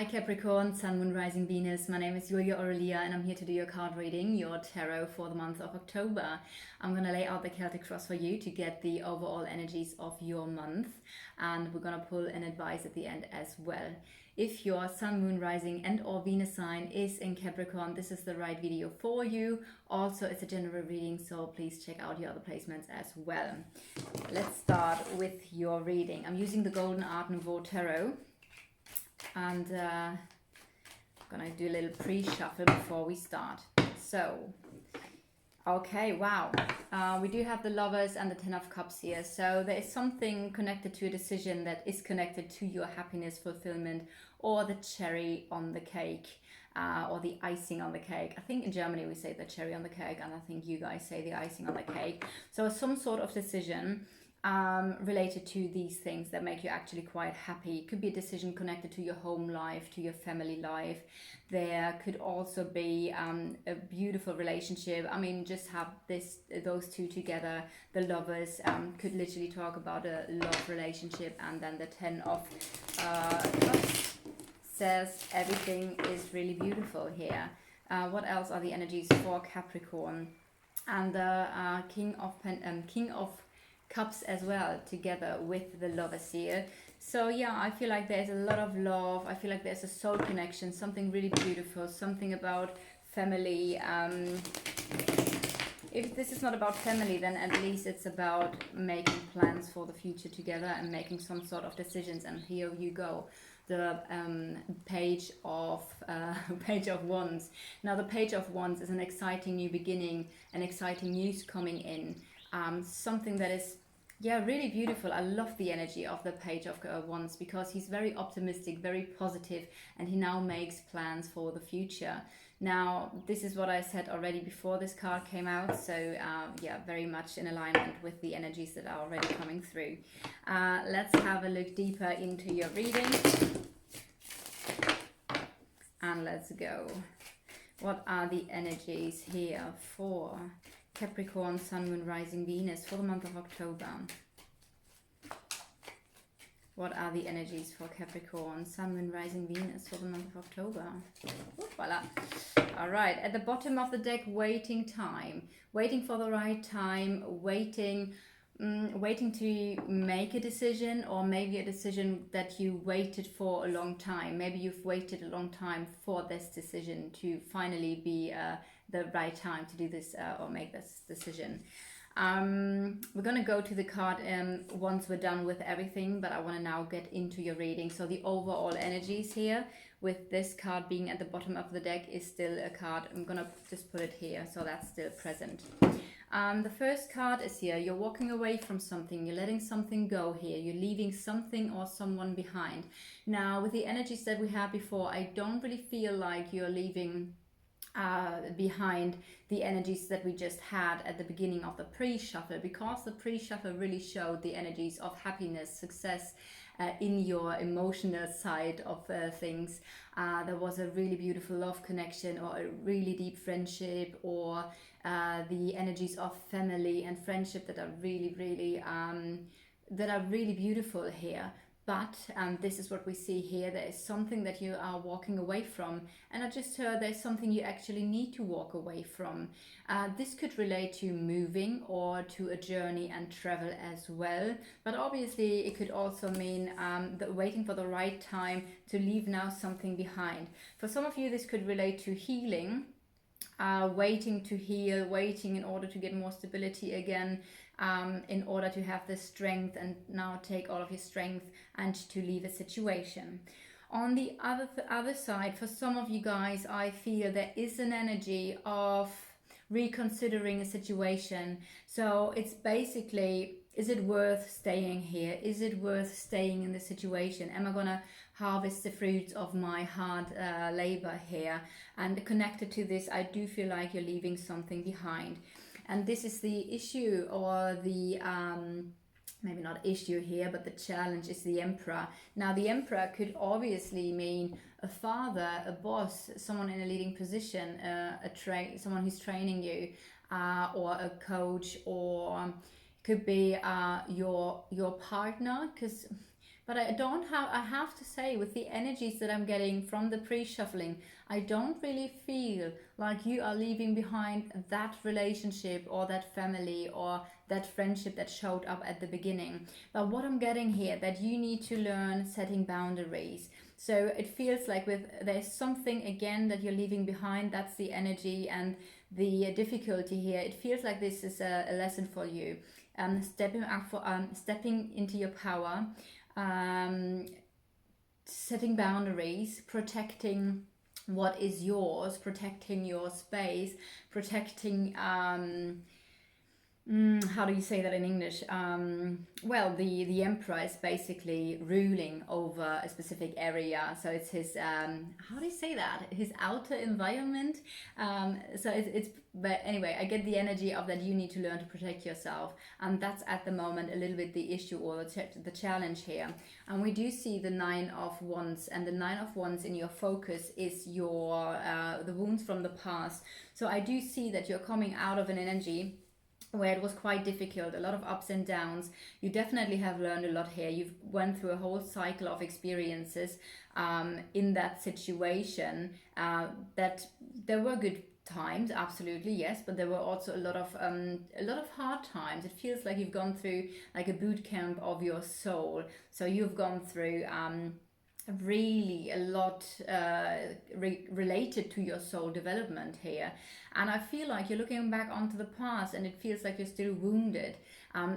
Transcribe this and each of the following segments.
Hi Capricorn, Sun, Moon, Rising, Venus. My name is Julia Aurelia and I'm here to do your card reading, your tarot for the month of October. I'm going to lay out the Celtic cross for you to get the overall energies of your month, and we're going to pull an advice at the end as well. If your Sun, Moon, Rising and or Venus sign is in Capricorn, this is the right video for you. Also, it's a general reading, so please check out your other placements as well. Let's start with your reading. I'm using the Golden Art Nouveau Tarot. And I'm gonna do a little pre-shuffle before we start. So, okay, wow. We do have the Lovers and the Ten of Cups here. So there is something connected to a decision that is connected to your happiness, fulfillment, or the cherry on the cake, or the icing on the cake. I think in Germany we say the cherry on the cake, and I think you guys say the icing on the cake. So some sort of decision related to these things that make you actually quite happy. It could be a decision connected to your home life, to your family life. There could also be a beautiful relationship. I mean, just have those two together. The Lovers could literally talk about a love relationship, and then the Ten of Cups says everything is really beautiful here. What else are the energies for Capricorn? And the King of Cups as well, together with the Lovers here. So yeah, I feel like there's a lot of love. I feel like there's a soul connection, something really beautiful, something about family. If this is not about family, then at least it's about making plans for the future together and making some sort of decisions. And here you go, the Page of Wands. Now the Page of Wands is an exciting new beginning, an exciting news coming in. Something that is, yeah, really beautiful. I love the energy of the Page of Wands because he's very optimistic, very positive, and he now makes plans for the future. Now, this is what I said already before this card came out, so yeah, very much in alignment with the energies that are already coming through. Let's have a look deeper into your reading, and let's go. What are the energies here for Capricorn, Sun, Moon, Rising, Venus for the month of October? What are the energies for Capricorn, Sun, Moon, Rising, Venus for the month of October? Ooh, voila. All right, at the bottom of the deck, waiting time. Waiting for the right time, waiting to make a decision, or maybe a decision that you waited for a long time. Maybe you've waited a long time for this decision to finally be the right time to do this or make this decision. We're gonna go to the card once we're done with everything, but I want to now get into your reading. So the overall energies here, with this card being at the bottom of the deck, is still a card. I'm gonna just put it here so that's still present. The first card is here. You're walking away from something. You're letting something go here. You're leaving something or someone behind. Now, with the energies that we had before, I don't really feel like you're leaving behind the energies that we just had at the beginning of the pre-shuffle, because the pre-shuffle really showed the energies of happiness, success, in your emotional side of things. There was a really beautiful love connection, or a really deep friendship, or the energies of family and friendship that are really beautiful here. But this is what we see here. There is something that you are walking away from. And I just heard there's something you actually need to walk away from. This could relate to moving or to a journey and travel as well. But obviously it could also mean waiting for the right time to leave now something behind. For some of you, this could relate to healing. Waiting to heal, waiting in order to get more stability again, in order to have the strength and now take all of your strength and to leave a situation. On the other side, for some of you guys, I feel there is an energy of reconsidering a situation. So it's basically, is it worth staying here? Is it worth staying in the situation? Am I gonna harvest the fruits of my hard labor here? And connected to this, I do feel like you're leaving something behind. And this is the issue, or the maybe not issue here, but the challenge is the Emperor. Now the Emperor could obviously mean a father, a boss, someone in a leading position, someone who's training you, or a coach, or could be your partner, but I have to say, with the energies that I'm getting from the pre-shuffling, I don't really feel like you are leaving behind that relationship or that family or that friendship that showed up at the beginning. But what I'm getting here, that you need to learn setting boundaries. So it feels like there's something again that you're leaving behind. That's the energy and the difficulty here. It feels like this is a lesson for you. Stepping into your power, setting boundaries, protecting what is yours, protecting your space, protecting how do you say that in English? Well, the emperor is basically ruling over a specific area, so it's his how do you say that? His outer environment. So but anyway, I get the energy of that you need to learn to protect yourself, and that's at the moment a little bit the issue or the challenge here. And we do see the Nine of Wands, and the Nine of Wands in your focus is your the wounds from the past. So I do see that you're coming out of an energy where it was quite difficult, a lot of ups and downs. You definitely have learned a lot here. You've went through a whole cycle of experiences in that situation. That there were good times, absolutely, yes, but there were also a lot of hard times. It feels like you've gone through like a boot camp of your soul. So you've gone through really a lot related to your soul development here, and I feel like you're looking back onto the past and it feels like you're still wounded.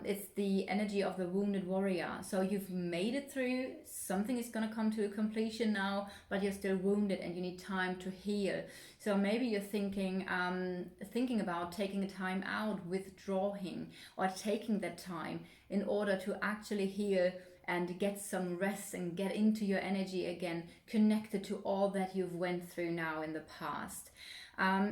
It's the energy of the wounded warrior. So you've made it through, something is going to come to a completion now, but you're still wounded and you need time to heal. So maybe you're thinking about taking a time out, withdrawing, or taking that time in order to actually heal and get some rest and get into your energy again, connected to all that you've went through now in the past.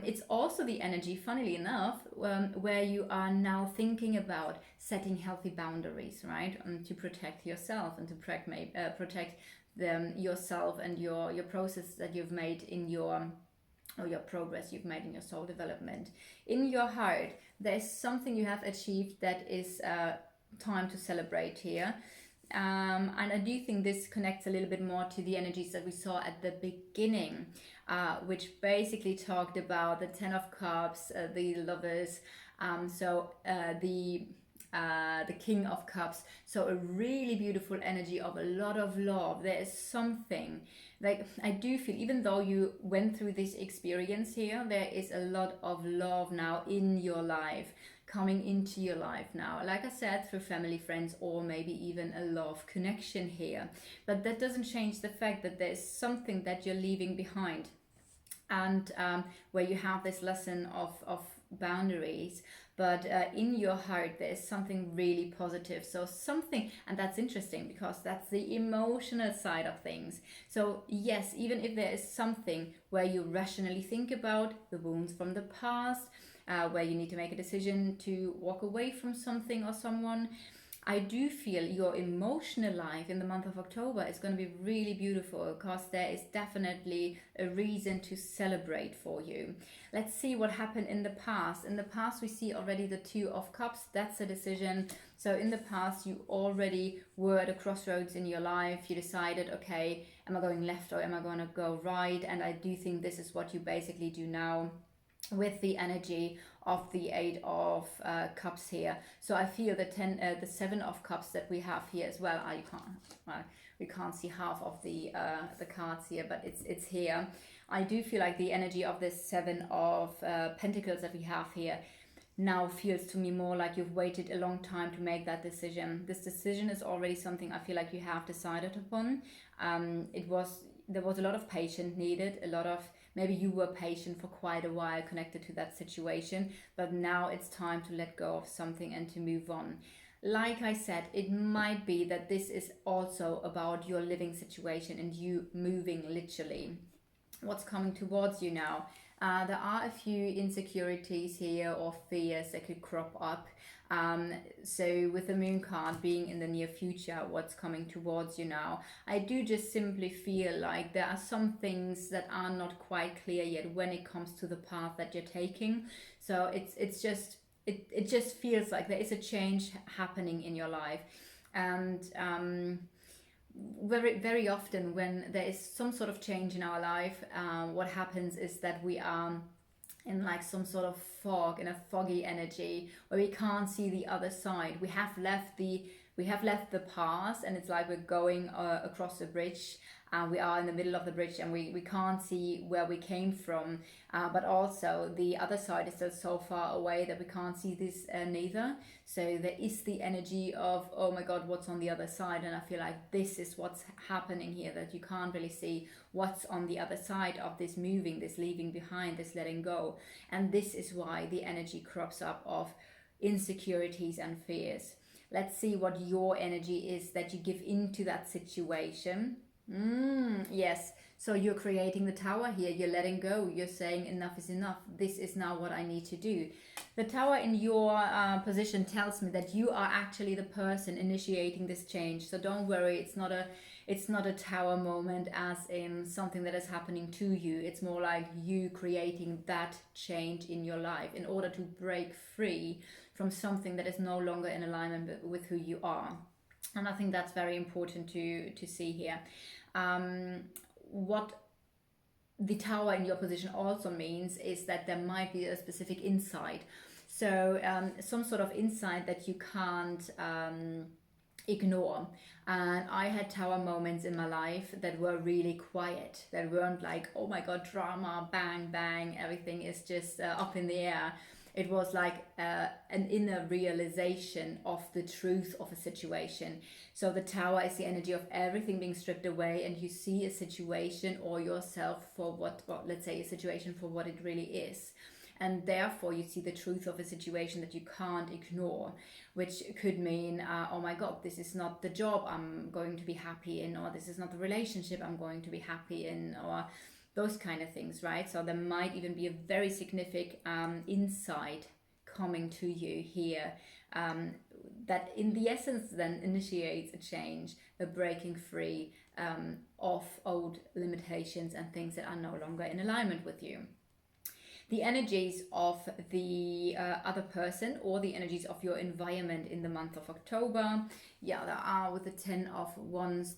It's also the energy, funnily enough, where you are now thinking about setting healthy boundaries, right? To protect yourself and to protect yourself and your process that you've made in your progress you've made in your soul development. In your heart, there's something you have achieved that is time to celebrate here. And I do think this connects a little bit more to the energies that we saw at the beginning, which basically talked about the Ten of Cups, the Lovers, the King of Cups. So a really beautiful energy of a lot of love. There is something like I do feel, even though you went through this experience here, there is a lot of love now in your life, coming into your life now, like I said, through family, friends, or maybe even a love connection here. But that doesn't change the fact that there's something that you're leaving behind, and where you have this lesson of boundaries. But in your heart there's something really positive, so something, and that's interesting because that's the emotional side of things. So yes, even if there is something where you rationally think about the wounds from the past, where you need to make a decision to walk away from something or someone, I do feel your emotional life in the month of October is going to be really beautiful, because there is definitely a reason to celebrate for you. Let's see what happened in the past. In the past, we see already the Two of Cups. That's a decision. So in the past, you already were at a crossroads in your life. You decided, okay, am I going left or am I going to go right? And I do think this is what you basically do now with the energy of the Eight of Cups here. So I feel the Seven of Cups that we have here as well. We can't see half of the cards here, but it's here. I do feel like the energy of this Seven of Pentacles that we have here now feels to me more like you've waited a long time to make that decision. This decision is already something I feel like you have decided upon. There was a lot of patience needed, a lot of, maybe you were patient for quite a while connected to that situation, but now it's time to let go of something and to move on. Like I said, it might be that this is also about your living situation and you moving literally. What's coming towards you now? There are a few insecurities here or fears that could crop up. So with the Moon card being in the near future, what's coming towards you now, I do just simply feel like there are some things that are not quite clear yet when it comes to the path that you're taking. So it just feels like there is a change happening in your life. And very often when there is some sort of change in our life, what happens is that we are in like some sort of fog, in a foggy energy where we can't see the other side. We have left the past, and it's like we're going across the bridge. We are in the middle of the bridge, and we can't see where we came from, but also the other side is still so far away that we can't see this neither. So there is the energy of, oh my god, what's on the other side? And I feel like this is what's happening here, that you can't really see what's on the other side of this moving, this leaving behind, this letting go. And this is why the energy crops up of insecurities and fears. Let's see what your energy is that you give into that situation. Yes. So you're creating the tower here. You're letting go. You're saying enough is enough. This is now what I need to do. The tower in your position tells me that you are actually the person initiating this change. So don't worry. It's not a tower moment as in something that is happening to you. It's more like you creating that change in your life in order to break free from something that is no longer in alignment with who you are. And I think that's very important to see here. What the tower in your position also means is that there might be a specific insight. So some sort of insight that you can't ignore. And I had tower moments in my life that were really quiet, that weren't like, oh my god, drama, bang bang, everything is just up in the air. It was like an inner realization of the truth of a situation. So the tower is the energy of everything being stripped away, and you see a situation or yourself for what let's say a situation for what it really is. And therefore you see the truth of a situation that you can't ignore, which could mean, oh my god, this is not the job I'm going to be happy in, or this is not the relationship I'm going to be happy in, or those kind of things, right? So there might even be a very significant insight coming to you here, that in the essence then initiates a change, a breaking free of old limitations and things that are no longer in alignment with you. The energies of the other person, or the energies of your environment in the month of October, yeah, there are, with the 10 of Wands,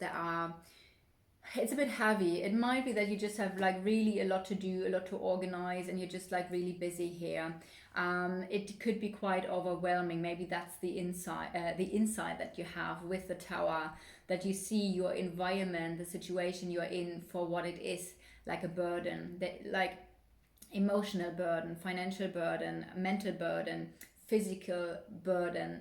it's a bit heavy. It might be that you just have like really a lot to do, a lot to organize, and you're just like really busy here. It could be quite overwhelming. Maybe that's the insight that you have with the tower, that you see your environment, the situation you're in, for what it is, like a burden, like emotional burden, financial burden, mental burden, physical burden.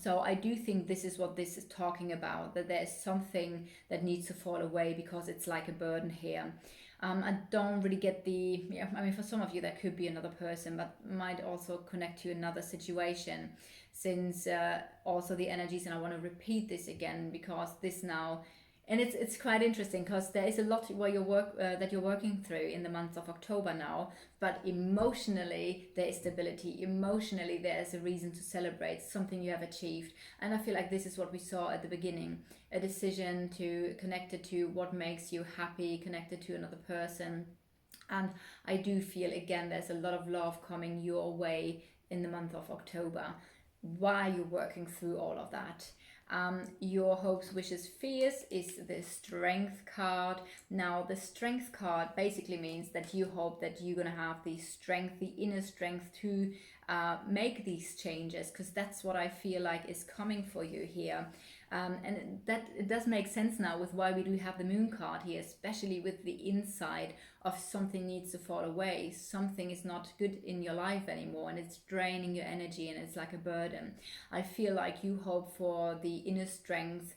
So I do think this is what this is talking about, that there's something that needs to fall away because it's like a burden here. I don't really get I mean, for some of you that could be another person, but might also connect to another situation, since also the energies, and I want to repeat this again because this now, and it's quite interesting because there is a lot where that you're working through in the month of October now, but emotionally there is stability. Emotionally there is a reason to celebrate something you have achieved, and I feel like this is what we saw at the beginning, a decision to connected to what makes you happy, connected to another person. And I do feel again there's a lot of love coming your way in the month of October while you're working through all of that. Your hopes, wishes, fears is the Strength card. Now the Strength card basically means that you hope that you're gonna have the strength, the inner strength to make these changes, because that's what I feel like is coming for you here. And that it does make sense now with why we do have the Moon card here, especially with the insight of something needs to fall away, something is not good in your life anymore, and it's draining your energy, and it's like a burden. I feel like you hope for the inner strength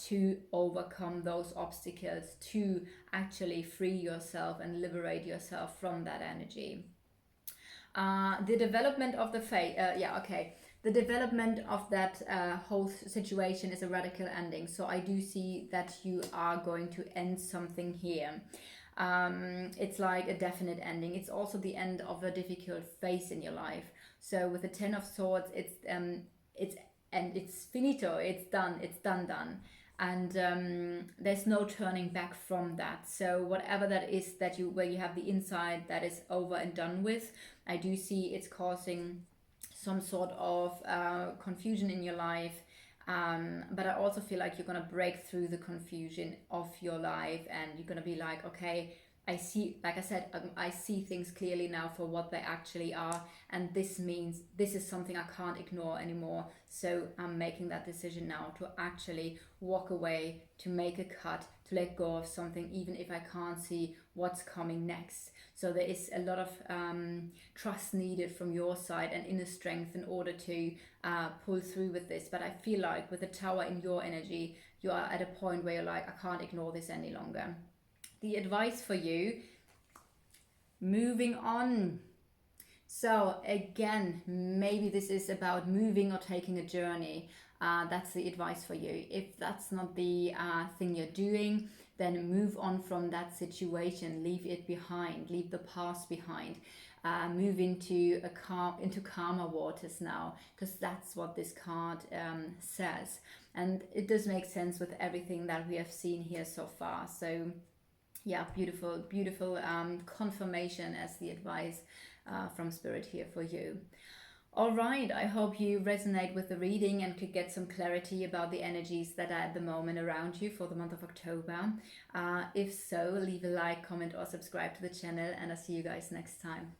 to overcome those obstacles, to actually free yourself and liberate yourself from that energy. The development of the faith, the development of that whole situation is a radical ending. So I do see that you are going to end something here. It's like a definite ending. It's also the end of a difficult phase in your life. So with the 10 of Swords, it's finito. It's done. And there's no turning back from that. So whatever that is that where you have the insight that is over and done with, I do see it's causing some sort of confusion in your life, But I also feel like you're going to break through the confusion of your life, and you're going to be like, okay, I see, like I said, I see things clearly now for what they actually are, and this means this is something I can't ignore anymore. So I'm making that decision now to actually walk away, to make a cut, to let go of something, even if I can't see what's coming next. So there is a lot of trust needed from your side and inner strength in order to pull through with this. But I feel like with the Tower in your energy, you are at a point where you're like, I can't ignore this any longer. The advice for you, moving on. So again, maybe this is about moving or taking a journey. That's the advice for you. If that's not the thing you're doing, then move on from that situation. Leave it behind. Leave the past behind. Move into calmer waters now, because that's what this card says, and it does make sense with everything that we have seen here so far. So yeah, beautiful confirmation as the advice from Spirit here for you. All right, I hope you resonate with the reading and could get some clarity about the energies that are at the moment around you for the month of October. If so, leave a like, comment or subscribe to the channel, and I'll see you guys next time.